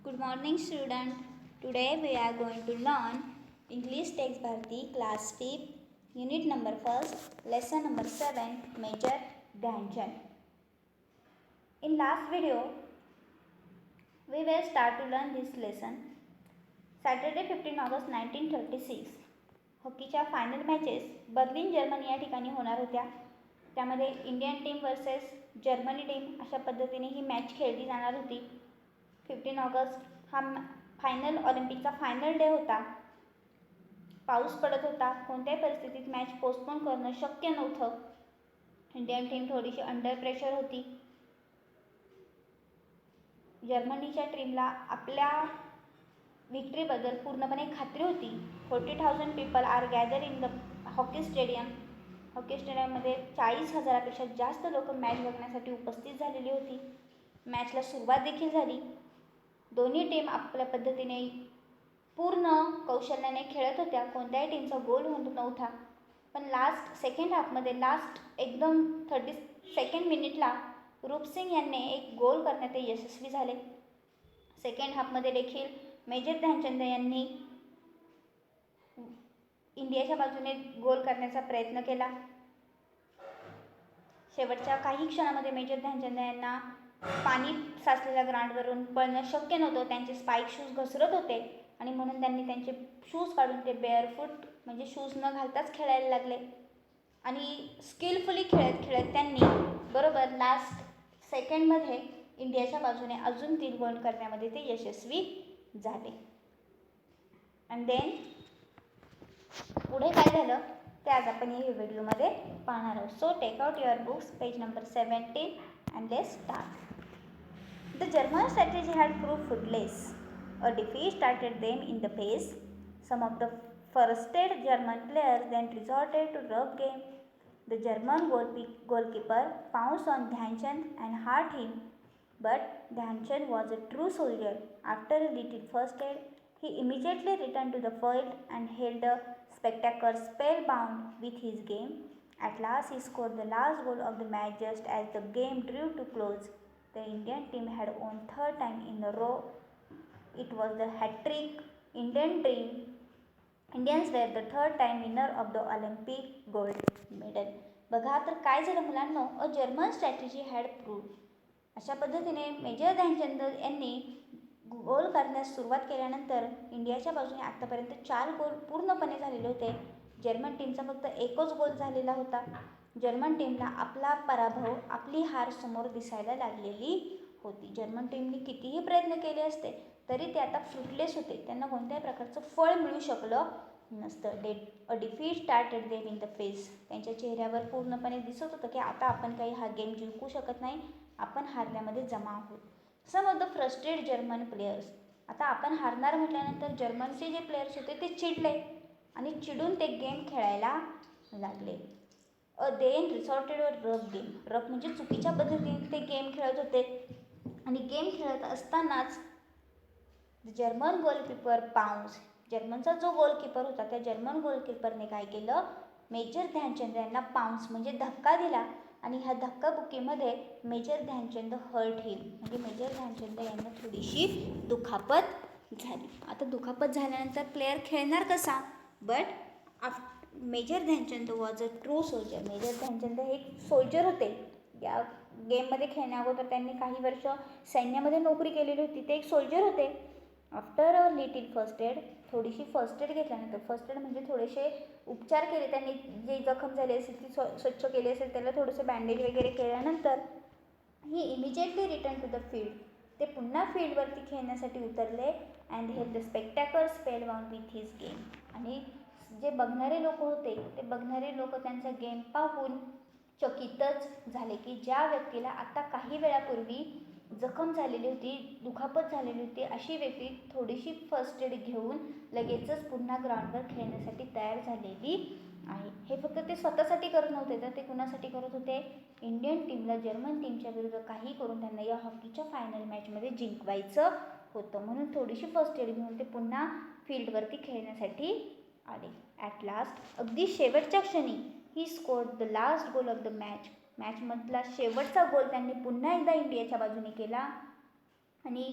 Good morning student. Today we are going to learn English text Bharati class 5th unit number 1st lesson number 7 Major Dhyanchand. In last video we will start to learn this lesson. Saturday 15 August 1936 हॉकीच्या final matches Berlin Germany या ठिकाणी होणार होत्या. त्यामध्ये Indian team versus Germany team अशा पद्धतीने ही match खेळली जाणार होती. 15 ऑगस्ट हा फायनल ऑलिम्पिकचा फायनल डे होता. पाऊस पडत होता. कोणत्याही परिस्थितीत मॅच पोस्टपोन करणं शक्य नव्हतं. इंडियन टीम थोडीशी अंडर प्रेशर होती. जर्मनीच्या टीमला आपल्या विक्ट्रीबद्दल पूर्णपणे खात्री होती. 40,000 people are gather in the hockey stadium. Hockey स्टेडियममध्ये 40,000पेक्षा जास्त लोक मॅच बघण्यासाठी उपस्थित झालेली होती. मॅचला सुरुवात देखील झाली. दोन्ही टीम आपल्या पद्धतीने पूर्ण कौशल्याने खेळत होत्या. कोणत्याही टीमचा गोल होत नव्हता. पण सेकंड हाफमध्ये एकदम 32nd मिनिटला रूपसिंग यांनी एक गोल करण्यात ते यशस्वी झाले. सेकंड हाफमध्ये देखील मेजर ध्यानचंद यांनी इंडियाच्या बाजूने गोल करण्याचा प्रयत्न केला. शेवटच्या काही क्षणामध्ये मेजर ध्यानचंद यांना पाणी साचलेल्या ग्राउंडवरून पळणं शक्य नव्हतं. त्यांचे स्पाईक शूज घसरत होते आणि म्हणून त्यांनी त्यांचे शूज काढून ते बेअरफूट म्हणजे शूज न घालताच खेळायला लागले. आणि स्किलफुली खेळत खेळत त्यांनी बरोबर लास्ट सेकंडमध्ये इंडियाच्या बाजूने अजून 3 गोल करण्यामध्ये ते यशस्वी झाले. अँड देन पुढे काय झालं ते आज आपण या व्हिडिओमध्ये पाहणार आहोत. So take out your books, page number 17 and let's start. The German strategy had proved fruitless. A defeat started them in the face. Some of the frustrated German players then resorted to rough game. The German goalkeeper pounced on Dhyanchand and hurt him, but Dhyanchand was a true soldier. After a little first aid, he immediately returned to the field and held the spectators spellbound with his game. At last, he scored the last goal of the match just as the game drew to close. The Indian team had won 3rd time in a row. It was the hat-trick Indian team. Indians were the 3rd time winner of the Olympic gold medal. बघा तर काय झालं मुलांनो, a German strategy had proved. अशा पद्धतीने major Dhyan Chand यांनी गोल करण्यास सुरुवात केल्यानंतर इंडियाच्या बाजूने आत्तापर्यंत 4 गोल पूर्णपणे झालेले होते. जर्मन टीमचा फक्त एकच गोल झालेला होता. जर्मन टीमला आपला पराभव, आपली हार समोर दिसायला लागलेली होती. जर्मन टीमने कितीही प्रयत्न केले असते तरी ते आता फ्रुटलेस होते. त्यांना कोणत्याही प्रकारचं फळ मिळू शकलं नसतं. अ defeat started them in the face. त्यांच्या चेहऱ्यावर पूर्णपणे दिसत होतं की आता आपण काही हा गेम जिंकू शकत नाही, आपण हारण्यामध्ये जमा आहोत. Some of the frustrated German players. आता आपण हारणार म्हटल्यानंतर जर्मनचे जे प्लेयर्स होते ते चिडले आणि चिडून ते गेम खेळायला लागले. Then resorted rough game. Rough म्हणजे चुकीच्या पद्धतीने ते गेम खेळत होते आणि गेम खेळत असतानाच जर्मन गोलकीपर पाऊन्स. जर्मनचा जो गोलकीपर होता त्या जर्मन गोलकीपरने काय केलं, मेजर ध्यानचंद यांना पाऊन्स म्हणजे धक्का दिला आणि ह्या धक्काबुक्कीमध्ये मेजर ध्यानचंद हर्ट हिम म्हणजे मेजर ध्यानचंद यांना थोडीशी दुखापत झाली. आता दुखापत झाल्यानंतर प्लेयर खेळणार कसा, but major Dhyan Chand was a true soldier. Major Dhyan Chand हे एक सोल्जर होते. या गेममध्ये खेळण्या अगोदर त्यांनी काही वर्ष सैन्यामध्ये नोकरी केलेली होती. ते एक सोल्जर होते. After a little first aid, थोडीशी फर्स्ट एड घेतल्यानंतर, फर्स्ट एड म्हणजे थोडेसे उपचार केले त्यांनी, जे जखम झाली असेल ती स्वच्छ केली असेल, त्याला थोडंसं बँडेज वगैरे केल्यानंतर he immediately return to the field. ते पुन्हा फील्डवरती खेळण्यासाठी उतरले. And held the spectacles spellbound with his game. आणि जे बघणारे लोक होते ते बघणारे लोक त्यांचा गेम पाहून चकितच झाले की ज्या व्यक्तीला आता काही वेळापूर्वी जखम झालेली होती, दुखापत झालेली होती, अशी व्यक्ती थोडीशी फर्स्ट एड घेऊन लगेचच पुन्हा ग्राउंडवर खेळण्यासाठी तयार झालेली आहे. हे फक्त ते स्वतःसाठी करत नव्हते तर ते कुणासाठी करत होते, इंडियन टीमला जर्मन टीमच्या विरुद्ध काही करून त्यांना या हॉकीच्या फायनल मॅचमध्ये जिंकवायचं होतं. म्हणून थोडीशी फर्स्ट एड घेऊन ते पुन्हा फील्डवरती खेळण्यासाठी आले. ॲट लास्ट, अगदी शेवटच्या क्षणी, he scored the last goal of the match. मॅचमधला शेवटचा गोल त्यांनी पुन्हा एकदा इंडियाच्या बाजूने केला आणि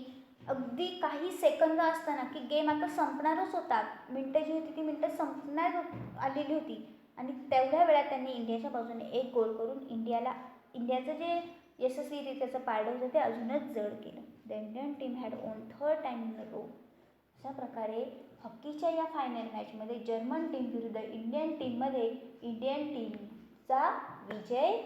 अगदी काही सेकंद असताना की गेम आता संपणारच होता, मिनटं जी होती ती मिनटं संपणार आलेली होती आणि तेवढ्या वेळात त्यांनी इंडियाच्या बाजूने एक गोल करून इंडियाचं जे यशस्वीरित्याचं पारडं होतं ते अजूनच जड केलं. The Indian team had won third time in a row. अशा प्रकारे हॉकीच्या या फायनल मॅचमध्ये जर्मन टीम विरुद्ध इंडियन टीममध्ये इंडियन टीमचा विजय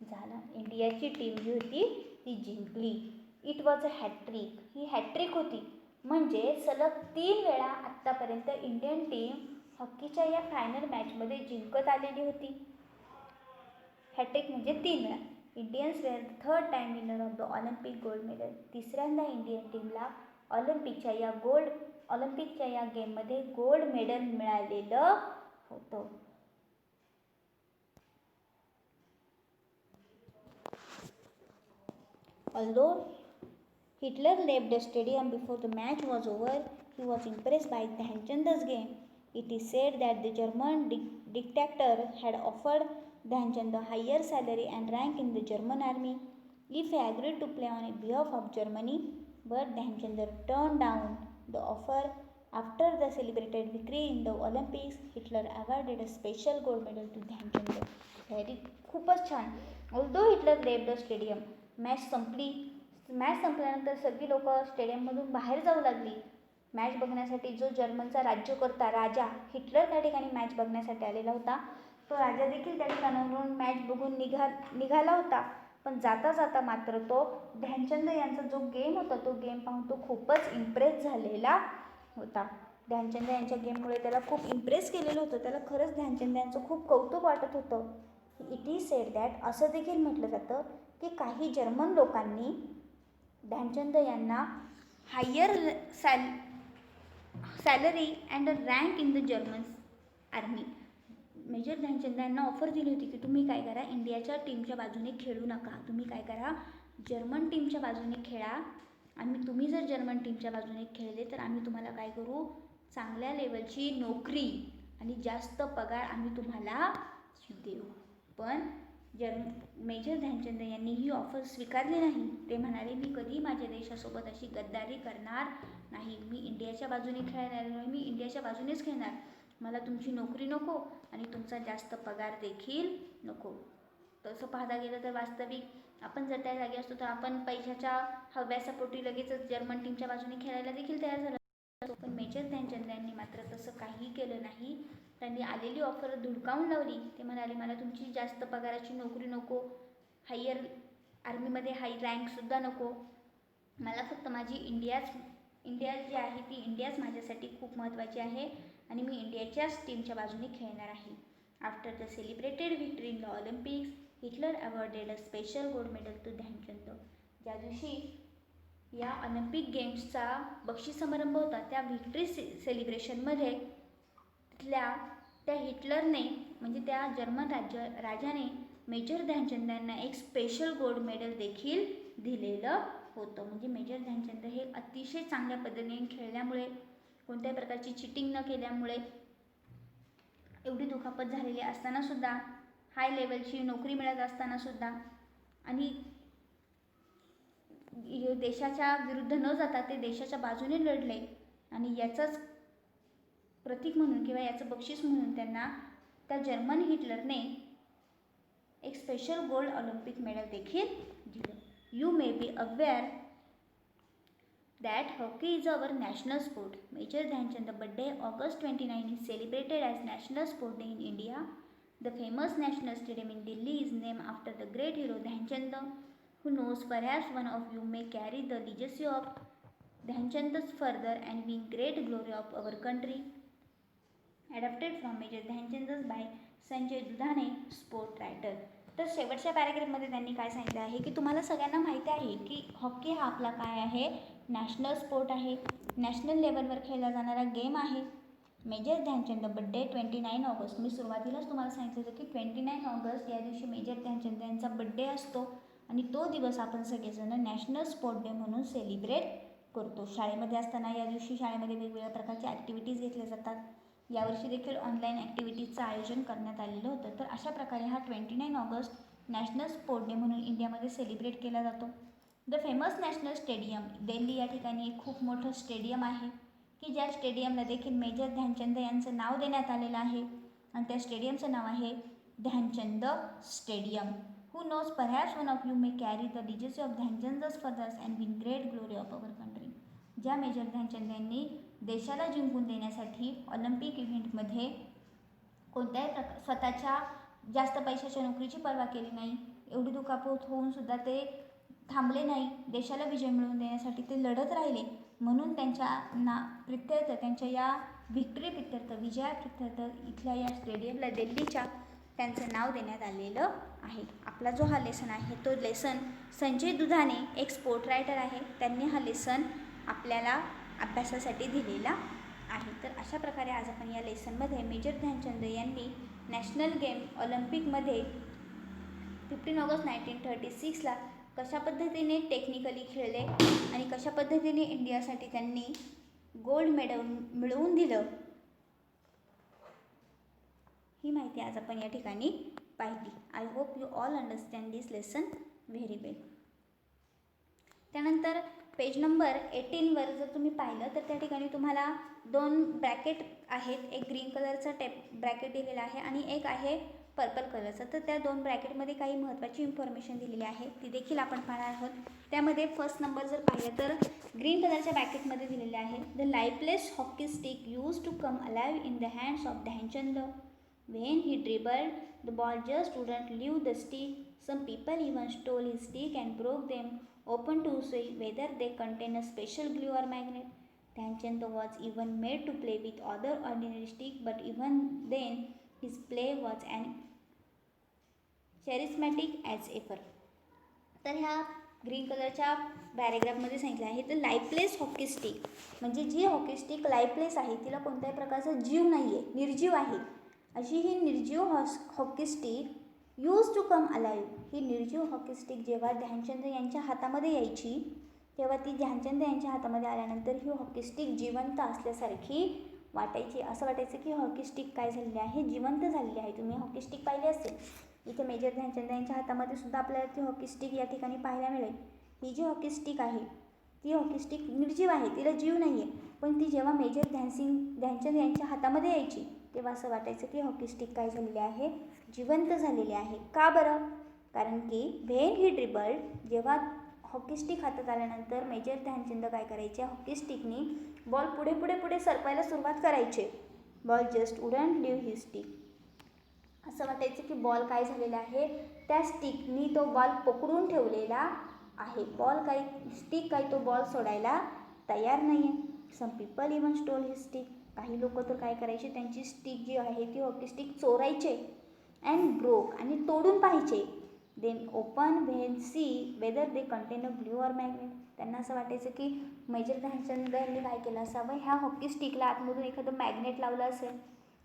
झाला. इंडियाची टीम जी होती ती जिंकली. It was a hat trick. ही हॅट्रिक होती, म्हणजे सलग 3 वेळा आत्तापर्यंत इंडियन टीम हॉकीच्या या फायनल मॅचमध्ये जिंकत आलेली होती. हॅट्रिक म्हणजे 3 वेळा. Indians were the third time winner of the Olympic gold medal. तिसऱ्यांदा इंडियन टीमला ऑलिम्पिकच्या या गेममध्ये गोल्ड मेडल मिळालेलं होतं. Although Hitler left the stadium before the match was over, he was impressed by Dhyanchand's game. It is said that the German dictator had offered Dhyanchand a higher salary and rank in the German army if he agreed to play on behalf of Germany, but Dhyanchand turned down the offer. After the celebrated victory in the Olympics, Hitler awarded a special gold medal to Dhyanchand. खूपच छान. Although Hitler left the stadium, match संपल्यानंतर सगळी लोक स्टेडियममधून बाहेर जाऊ लागली match बघण्यासाठी. जो जर्मनचा राज्यकर्ता राजा हिटलर त्या ठिकाणी मॅच बघण्यासाठी आलेला होता. तो राजा देखील त्या ठिकाणावरून मॅच बघून निघाला होता. पण जाता जाता मात्र तो ध्यानचंद यांचा जो गेम होता तो गेम पाहून तो खूपच इम्प्रेस झालेला होता. ध्यानचंद यांच्या गेममुळे त्याला खूप इम्प्रेस केलेलं होतं. त्याला खरंच ध्यानचंद यांचं खूप कौतुक वाटत होतं. इट इज सेड दॅट असं देखील म्हटलं जातं की काही जर्मन लोकांनी ध्यानचंद यांना higher salary and a rank in the German army. Major Dhyan Chand यांना ऑफर दिली होती की तुम्ही काय करा, इंडियाच्या टीमच्या बाजूने खेळू नका, तुम्ही काय करा जर्मन टीमच्या बाजूने खेळा. आणि तुम्ही जर जर्मन टीमच्या बाजूने खेळले तर आम्ही तुम्हाला काय करू, चांगल्या लेवलची नोकरी आणि जास्त पगार आम्ही तुम्हाला देऊ. पण मेजर ध्यानचंद यांनी ही ऑफर स्वीकारली नाही. ते म्हणाले मी कधी माझ्या देशासोबत अशी गद्दारी करणार नाही. मी इंडियाच्या बाजूने खेळणार, मी इंडियाच्या बाजूनेच खेळणार. मला तुमची नोकरी नको आणि तुमचा जास्त पगार देखील नको. तसं पाहता गेलं तर वास्तविक आपण जर त्या जागी असतो तर आपण पैशाच्या हव्यासापोटी लगेचच जर्मन टीमच्या बाजूने खेळायला देखील तयार झालो. पण मेजर ध्यानचंद यांनी मात्र तसं काही केलं नाही. त्यांनी आलेली ऑफर धुडकावून लावली. ते म्हणाले मला तुमची जास्त पगाराची नोकरी नको, हायर आर्मीमध्ये हाय रँकसुद्धा नको, मला फक्त माझी इंडिया जी आहे ती इंडियाच माझ्यासाठी खूप महत्त्वाची आहे आणि मी इंडियाच्याच टीमच्या बाजूने खेळणार आहे. After the celebrated victory in the Olympics, Hitler awarded a special gold medal to Dhyan Chand. ज्या दिवशी या ऑलिम्पिक गेम्सचा बक्षीस समारंभ होता त्या व्हिक्टरी सेलिब्रेशनमध्ये त्या हिटलरने म्हणजे त्या जर्मन राजाने मेजर ध्यानचंद यांना एक स्पेशल गोल्ड मेडल देखील दिलेलं होतं. म्हणजे मेजर ध्यानचंद हे अतिशय चांगल्या पद्धतीने खेळल्यामुळे, कोणत्याही प्रकारची चिटिंग न केल्यामुळे, एवढी दुखापत झालेली असतानासुद्धा, हाय लेवलची नोकरी मिळत असतानासुद्धा आणि देशाच्या विरुद्ध न जाता ते देशाच्या बाजूने लढले आणि याचंच प्रतीक म्हणून किंवा याचं बक्षीस म्हणून त्यांना त्या जर्मन हिटलरने एक स्पेशल गोल्ड ऑलिम्पिक मेडल देखील दिलं. You may be aware that hockey is our national sport. Major Dhyan Chand birthday August 29 is celebrated as National Sport Day in India. The famous National Stadium in Delhi is named after the great hero Dhyanchand. Who knows, perhaps one of you may carry the legacy of Dhyanchand's further and win great glory of our country. Adapted from Major Dhyanchand's by Sanjay Dudhane, sport writer. तर शेवटच्या पॅराग्राफमध्ये त्यांनी काय सांगितलं आहे की तुम्हाला सगळ्यांना माहिती आहे की हॉकी हा आपला काय आहे, नॅशनल स्पोर्ट आहे, नॅशनल लेवलवर खेळला जाणारा गेम आहे. Major Dhyan Chand birthday 29 August. मी सुरुवातीलाच तुम्हाला सांगितलं होतं की 29 ऑगस्ट या दिवशी मेजर ध्यानचंद यांचा बड्डे असतो आणि तो दिवस आपण सगळेजण नॅशनल स्पोर्ट डे म्हणून सेलिब्रेट करतो. शाळेमध्ये असताना या दिवशी शाळेमध्ये वेगवेगळ्या प्रकारच्या ॲक्टिव्हिटीज घेतल्या जातात. यावर्षी देखील ऑनलाईन ॲक्टिव्हिटीजचं आयोजन करण्यात आलेलं होतं. तर अशा प्रकारे हा 29 ऑगस्ट नॅशनल स्पोर्ट डे म्हणून इंडियामध्ये सेलिब्रेट केला जातो. The famous national stadium, Delhi या ठिकाणी एक खूप मोठं स्टेडियम आहे की ज्या स्टेडियमला देखील मेजर ध्यानचंद यांचं नाव देण्यात आलेलं आहे आणि त्या स्टेडियमचं नाव आहे Dhyan Chand stadium. Who knows perhaps one of you may carry the legacy of Dhyan Chand's furthers and win great glory of our country. ज्या मेजर ध्यानचंद यांनी देशाला जिंकून देण्यासाठी ऑलिम्पिक इव्हेंटमध्ये कोणत्याही स्वतःच्या जास्त पैशाच्या नोकरीची पर्वा केली नाही, एवढी दुखापत होऊन सुद्धा ते थांबले नाही, देशाला विजय मिळवून देण्यासाठी ते लढत राहिले. म्हणून त्यांच्या प्रित्यर्थ, त्यांच्या या व्हिक्टरी प्रित्यर्थ, विजया प्रित्यर्थ इथल्या या स्टेडियमला दिल्लीच्या त्यांचं नाव देण्यात आलेलं आहे. आपला जो हा लेसन आहे तो लेसन संजय दुधाने एक स्पोर्ट रायटर आहे, त्यांनी हा लेसन आपल्याला अभ्यासासाठी दिलेला आहे. तर अशा प्रकारे आज आपण या लेसनमध्ये मेजर ध्यानचंद यांनी नॅशनल गेम ऑलिम्पिकमध्ये 15 ऑगस्ट 1936ला कशा पद्धतीने टेक्निकली खेळले आणि कशा पद्धतीने इंडियासाठी त्यांनी गोल्ड मेडल मिळवून दिलं, ही माहिती आज आपण या ठिकाणी पाहिली. I hope you all understand this lesson very well. त्यानंतर पेज नंबर 18वर जर तुम्ही पाहिलं तर त्या ठिकाणी तुम्हाला 2 ब्रॅकेट आहेत. एक ग्रीन कलरचा ब्रॅकेट दिलेला आहे आणि एक आहे पर्पल कलरचा. तर त्या 2 ब्रॅकेटमध्ये काही महत्त्वाची इन्फॉर्मेशन दिलेली आहे, ती देखील आपण पाहणार आहोत. त्यामध्ये फर्स्ट नंबर जर पाहिलं तर ग्रीन कलरच्या ब्रॅकेटमध्ये दिलेले आहे the lifeless hockey stick used to come alive in the hands of Dhyan Chand. When he dribbled, the ball just wouldn't leave the stick. Some people even stole his stick and broke them open to see whether they contain a special glue or magnet. Dhyanchand was even made to play with other ordinary stick, but even then his play was as charismatic as ever. तर ह्या green कलरच्या पॅरेग्राफमध्ये सांगितलं आहे तर लाईफलेस hockey stick म्हणजे जी hockey stick लाईफलेस आहे, तिला कोणत्याही प्रकारचा जीव नाही आहे, निर्जीव आहे, अशी ही निर्जीव hockey stick used to come alive. ही निर्जीव हॉकी स्टिक जेव्हा ध्यानचंद यांच्या हातामध्ये यायची तेव्हा ती ध्यानचंद यांच्या हातामध्ये आल्यानंतर ही हॉकी स्टिक जिवंत असल्यासारखी वाटायची. असं वाटायचं की हॉकी स्टिक काय झालेली आहे, जिवंत झालेली आहे. तुम्ही हॉकी स्टिक पाहिली असेल, इथे मेजर ध्यानचंद यांच्या हातामध्ये सुद्धा आपल्याला ती हॉकी स्टिक या ठिकाणी पाहायला मिळेल. ही जी हॉकी स्टिक आहे ती हॉकी स्टिक निर्जीव आहे, तिला जीव नाही आहे, पण ती जेव्हा मेजर ध्यानचंद यांच्या हातामध्ये यायची तेव्हा असं वाटायचं की हॉकी स्टिक काय झालेली आहे, जिवंत झालेली आहे. का बरं? कारण की व्हेन ही ड्रिबल्ड, जेव्हा हॉकी स्टिक हातात आल्यानंतर मेजर ध्यानचंद काय करायचे, हॉकी स्टिकनी बॉल पुढे पुढे पुढे सरकायला सुरुवात करायचे. बॉल जस्ट वुडंट लीव ही स्टिक. असं वाटायचं की बॉल काय झालेला आहे, त्या स्टिकनी तो बॉल पकडून ठेवलेला आहे. स्टिक काय तो बॉल सोडायला तयार नाही आहे. सम पीपल इवन स्टोल ही स्टिक. काही लोक तर काय करायचे, त्यांची स्टिक जी आहे ती हॉकी स्टिक चोरायचे अँड ब्रोक आणि तोडून पाहायचे. Then open when see whether they contain a glue or magnet. त्यांना असं वाटायचं की मेजर ध्यानचंद यांनी काय केलं असावं, ह्या हॉकी स्टिकला आतमधून एखादं मॅग्नेट लावलं असेल,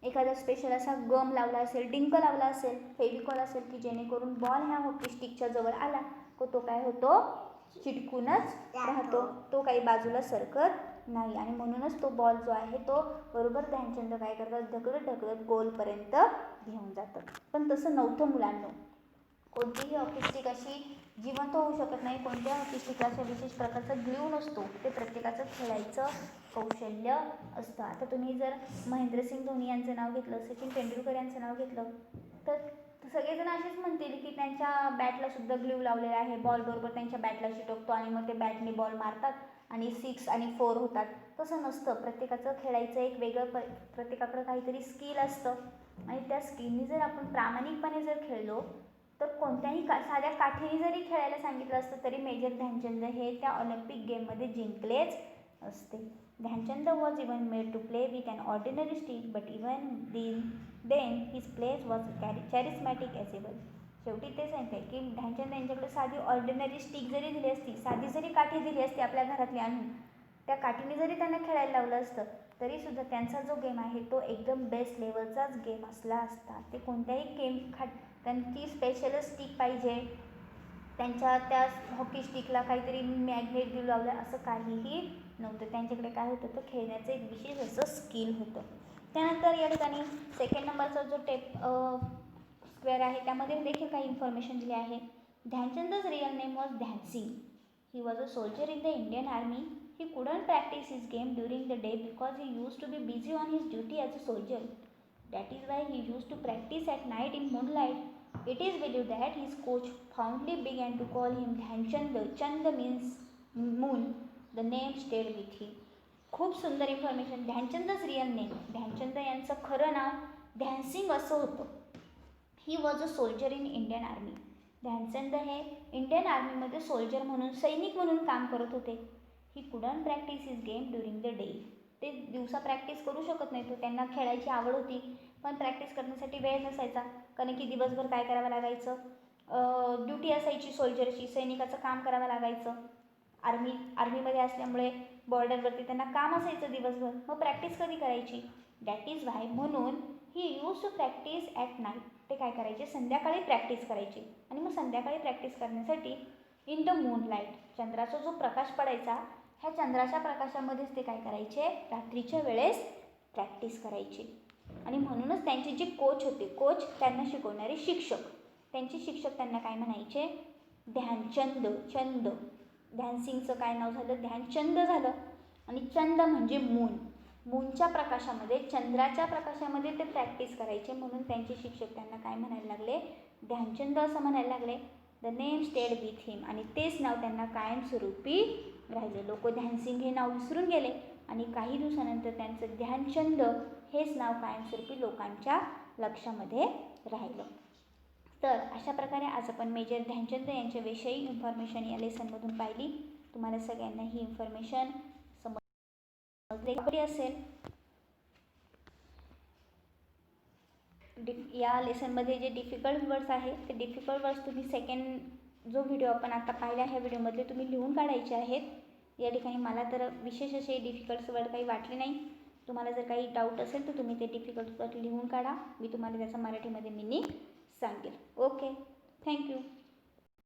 एखादा स्पेशल असा गम लावला असेल, डिंक लावला असेल, फेविकॉल असेल की जेणेकरून बॉल ह्या हॉकी स्टिकच्या जवळ आला तो काय होतो, चिटकूनच राहतो, तो काही बाजूला सरकत नाही. आणि म्हणूनच तो बॉल जो आहे तो बरोबर ध्यानचंद काय करतात, ढकलत ढकलत गोलपर्यंत घेऊन जातात. पण तसं नव्हतं मुलांनो. कोणतीही हॉकी स्टिक अशी जिवंत होऊ शकत नाही. कोणत्या हॉकी स्टिकला अशा विशेष प्रकारचा ग्लू नसतो. ते प्रत्येकाचं खेळायचं कौशल्य असतं. आता तुम्ही जर महेंद्रसिंग धोनी यांचं नाव घेतलं, सचिन तेंडुलकर यांचं नाव घेतलं तर सगळेजण असेच म्हणतील की त्यांच्या बॅटला सुद्धा ग्लू लावलेला आहे, बॉल बरोबर त्यांच्या बॅटला चिटकतो आणि मग ते बॅटने बॉल मारतात आणि 6 आणि 4 होतात. तसं नसतं. प्रत्येकाचं खेळायचं एक वेगळं प्रत्येकाकडं काहीतरी स्किल असतं आणि त्या स्किलनी जर आपण प्रामाणिकपणे जर खेळलो तर कोणत्याही साध्या काठीने जरी खेळायला सांगितलं असतं तरी मेजर ध्यानचंद हे त्या ऑलिम्पिक गेममध्ये जिंकलेच असते. Dhyan Chand was even made to play with an ordinary stick but even then his place was charismatic assailable. शेवटी ते सांगते की ध्यानचंद यांच्याकडे साधी ऑर्डिनरी स्टिक जरी दिली असती, साधी जरी काठी दिली असती आपल्या घरातली आणून, त्या काठीने जरी त्यांना खेळायला लावलं असतं तरीसुद्धा त्यांचा जो गेम आहे तो एकदम बेस्ट लेवलचाच गेम असला असता. ते कोणत्याही गेम त्यांची स्पेशल स्टिक पाहिजे, त्यांच्या त्या हॉकी स्टिकला काहीतरी मॅग्नेट देऊ लावलं असं काहीही नव्हतं. त्यांच्याकडे काय होतं तर खेळण्याचं एक विशेष असं स्किल होतं. त्यानंतर या ठिकाणी सेकंड नंबरचा जो स्क्वेअर आहे त्यामध्ये देखील काही इन्फॉर्मेशन दिली आहे. ध्यानचंदच real name was Dhyan Singh. He was a soldier in the Indian army. He couldn't practice his game during the day because he used to be busy on his duty as a soldier. That is why he used to practice at night in moonlight. It is believed that his coach fondly began to call him Dhyanchand. Chand means moon. The name stayed with him. खूप सुंदर information. ध्यानचंदच real name. Dhyan Chand यांचं खरं नाव ध्यानसिंग असं होतं. He was a soldier in Indian army. Dhyan Chand हे Indian आर्मीमध्ये soldier म्हणून सैनिक म्हणून काम करत होते. He couldn't practice his game during the day. ते दिवसा प्रॅक्टिस करू शकत नाही. तो त्यांना खेळायची आवड होती पण प्रॅक्टिस करण्यासाठी वेळ नसायचा कारण की दिवसभर काय करावं लागायचं, ड्युटी असायची सोल्जरची, सैनिकाचं काम करावं लागायचं. आर्मीमध्ये असल्यामुळे बॉर्डरवरती त्यांना काम असायचं दिवसभर. मग प्रॅक्टिस कधी करायची. दॅट इज वाय म्हणून he used to practise at night. ते काय करायचे, संध्याकाळी प्रॅक्टिस करायची. आणि मग संध्याकाळी प्रॅक्टिस करण्यासाठी इन द मूनलाईट, चंद्राचा जो प्रकाश पडायचा ह्या चंद्राच्या प्रकाशामध्येच ते काय करायचे, रात्रीच्या वेळेस प्रॅक्टिस करायचे. आणि म्हणूनच त्यांचे जे कोच होते, कोच त्यांना शिकवणारे शिक्षक, त्यांचे शिक्षक त्यांना काय म्हणायचे, ध्यानचंद. चंद, ध्यानसिंगचं काय नाव झालं, ध्यानचंद झालं. आणि चंद म्हणजे मून. मूनच्या प्रकाशामध्ये, चंद्राच्या प्रकाशामध्ये ते प्रॅक्टिस करायचे म्हणून त्यांचे शिक्षक त्यांना काय म्हणायला लागले, ध्यानचंद असं म्हणायला लागले. द नेम स्टेड विथ हिम. आणि तेच नाव त्यांना कायमस्वरूपी राहिले. लोक ध्यानसिंग हे नाव विसरून गेले आणि काही दिवसानंतर त्यांचं ध्यानचंद हेच नाव कायमस्वरूपी लोकांच्या लक्षामध्ये राहिलं. तर अशा प्रकारे आज आपण मेजर ध्यानचंद यांच्याविषयी इन्फॉर्मेशन या लेसनमधून पाहिली. तुम्हाला सगळ्यांना ही इन्फॉर्मेशन समजली असेल. या लेसनमध्ये जे डिफिकल्ट वर्ड्स आहेत ते डिफिकल्ट वर्ड्स तुम्ही सेकंड जो व्हिडिओ आपण आता पाहिला ह्या व्हिडिओमधले तुम्ही लिहून काढायचे आहेत. या ठिकाणी मला तर विशेष असे डिफिकल्ट वर्ड काही वाटले नाही. तुम्हाला जर काही डाऊट असेल तर तुम्ही ते डिफिकल्ट वर्ड लिहून काढा. मी तुम्हाला त्याचा मराठीमध्ये मीनिंग सांगेल. Okay, thank you.